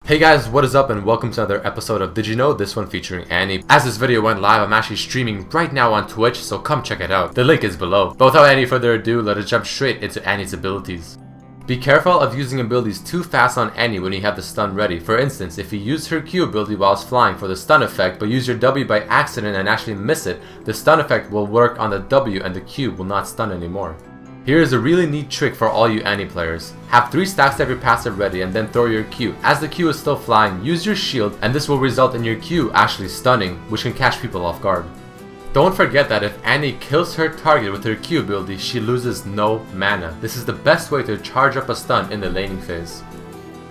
Hey guys, what is up and welcome to another episode of Did You Know? This one featuring Annie. As this video went live, I'm actually streaming right now on Twitch, so come check it out. The link is below. But without any further ado, let us jump straight into Annie's abilities. Be careful of using abilities too fast on Annie when you have the stun ready. For instance, if you use her Q ability whilst flying for the stun effect, but use your W by accident and actually miss it, the stun effect will work on the W and the Q will not stun anymore. Here is a really neat trick for all you Annie players. Have 3 stacks of your passive ready and then throw your Q. As the Q is still flying, use your shield and this will result in your Q actually stunning, which can catch people off guard. Don't forget that if Annie kills her target with her Q ability, she loses no mana. This is the best way to charge up a stun in the laning phase.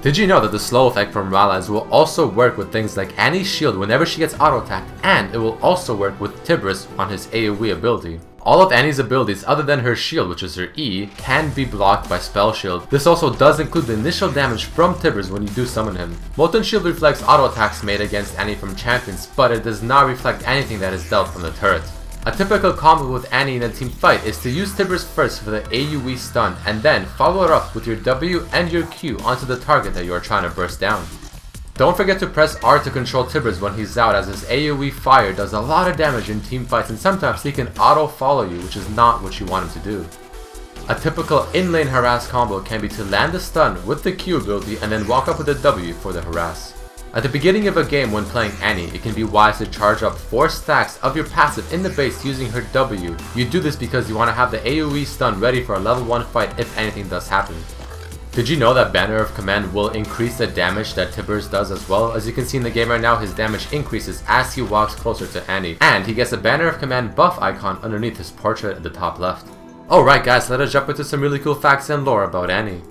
Did you know that the slow effect from Rallies will also work with things like Annie's shield whenever she gets auto-attacked, and it will also work with Tibris on his AoE ability. All of Annie's abilities other than her shield, which is her E, can be blocked by spell shield. This also does include the initial damage from Tibris when you do summon him. Molten Shield reflects auto attacks made against Annie from champions, but it does not reflect anything that is dealt from the turret. A typical combo with Annie in a team fight is to use Tibris first for the AoE stun and then follow it up with your W and your Q onto the target that you are trying to burst down. Don't forget to press R to control Tibris when he's out, as his AoE fire does a lot of damage in team fights and sometimes he can auto follow you, which is not what you want him to do. A typical in-lane harass combo can be to land the stun with the Q ability and then walk up with the W for the harass. At the beginning of a game when playing Annie, it can be wise to charge up 4 stacks of your passive in the base using her W. You do this because you want to have the AoE stun ready for a level 1 fight if anything does happen. Did you know that Banner of Command will increase the damage that Tibris does as well? As you can see in the game right now, his damage increases as he walks closer to Annie. And he gets a Banner of Command buff icon underneath his portrait at the top left. Alright guys, let us jump into some really cool facts and lore about Annie.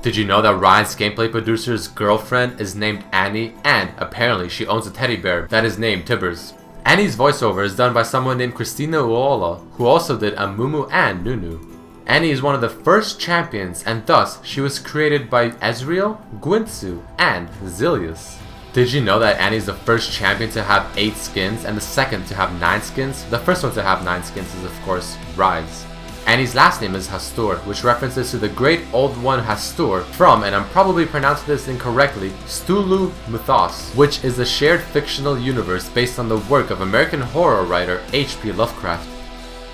Did you know that Ryan's gameplay producer's girlfriend is named Annie, and apparently she owns a teddy bear that is named Tibris? Annie's voiceover is done by someone named Christina Uola, who also did Amumu and Nunu. Annie is one of the first champions, and thus she was created by Ezreal, Guinsoo, and Zilius. Did you know that Annie is the first champion to have 8 skins and the second to have 9 skins? The first one to have 9 skins is of course Rise. Annie's last name is Hastur, which references to the great old one Hastur from, and I'm probably pronouncing this incorrectly, Cthulhu mythos, which is a shared fictional universe based on the work of American horror writer H.P. Lovecraft.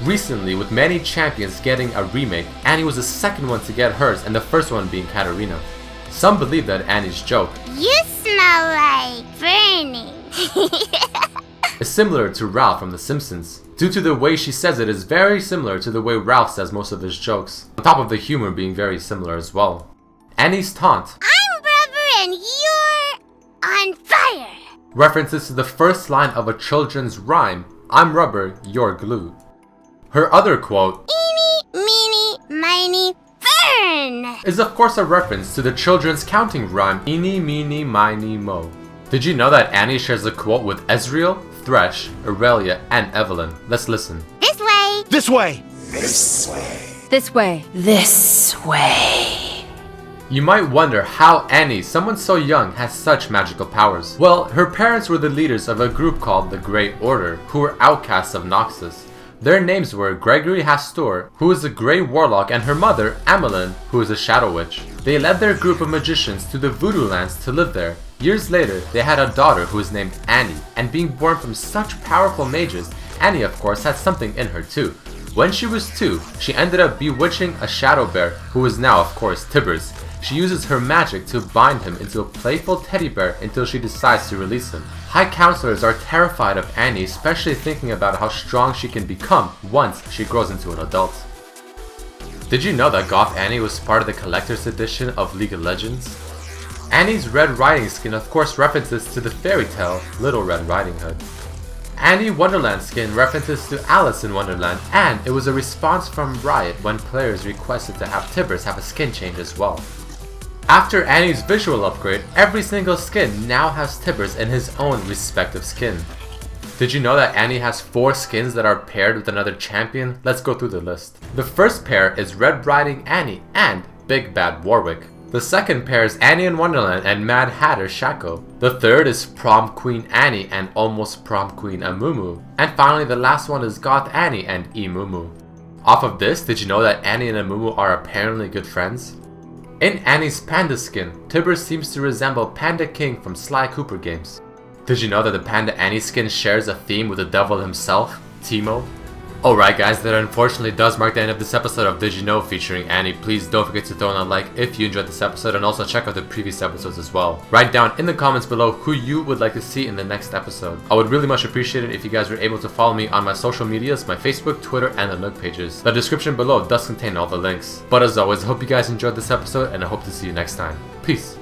Recently, with many champions getting a remake, Annie was the second one to get hers and the first one being Katarina. Some believe that Annie's joke, "You smell like burning," is similar to Ralph from The Simpsons. Due to the way she says it is very similar to the way Ralph says most of his jokes, on top of the humor being very similar as well. Annie's taunt, "I'm rubber and you're on fire," references to the first line of a children's rhyme, "I'm rubber, you're glue." Her other quote, "Eeny, meeny, miny, burn," is of course a reference to the children's counting rhyme, "Eeny, meeny, miny, mo." Did you know that Annie shares a quote with Ezreal, Thresh, Aurelia, and Evelyn? Let's listen. "This way." This way! This way. This way. This way. You might wonder how Annie, someone so young, has such magical powers. Well, her parents were the leaders of a group called the Grey Order, who were outcasts of Noxus. Their names were Gregory Hastur, who is a Grey Warlock, and her mother, Amelin, who is a Shadow Witch. They led their group of magicians to the Voodoo Lands to live there. Years later, they had a daughter who was named Annie, and being born from such powerful mages, Annie of course had something in her too. When she was 2, she ended up bewitching a shadow bear, who is now of course Tibris. She uses her magic to bind him into a playful teddy bear until she decides to release him. High counselors are terrified of Annie, especially thinking about how strong she can become once she grows into an adult. Did you know that Goth Annie was part of the collector's edition of League of Legends? Annie's Red Riding skin of course references to the fairy tale Little Red Riding Hood. Annie Wonderland skin references to Alice in Wonderland, and it was a response from Riot when players requested to have Tibris have a skin change as well. After Annie's visual upgrade, every single skin now has Tibris in his own respective skin. Did you know that Annie has 4 skins that are paired with another champion? Let's go through the list. The first pair is Red Riding Annie and Big Bad Warwick. The second pair is Annie in Wonderland and Mad Hatter Shaco. The third is Prom Queen Annie and Almost Prom Queen Amumu. And finally the last one is Goth Annie and Emumu. Off of this, did you know that Annie and Amumu are apparently good friends? In Annie's panda skin, Tibber seems to resemble Panda King from Sly Cooper games. Did you know that the Panda Annie skin shares a theme with the devil himself, Timo? Alright guys, that unfortunately does mark the end of this episode of Did You Know featuring Annie. Please don't forget to throw in a like if you enjoyed this episode, and also check out the previous episodes as well. Write down in the comments below who you would like to see in the next episode. I would really much appreciate it if you guys were able to follow me on my social medias, my Facebook, Twitter, and the Nook pages. The description below does contain all the links. But as always, I hope you guys enjoyed this episode, and I hope to see you next time. Peace.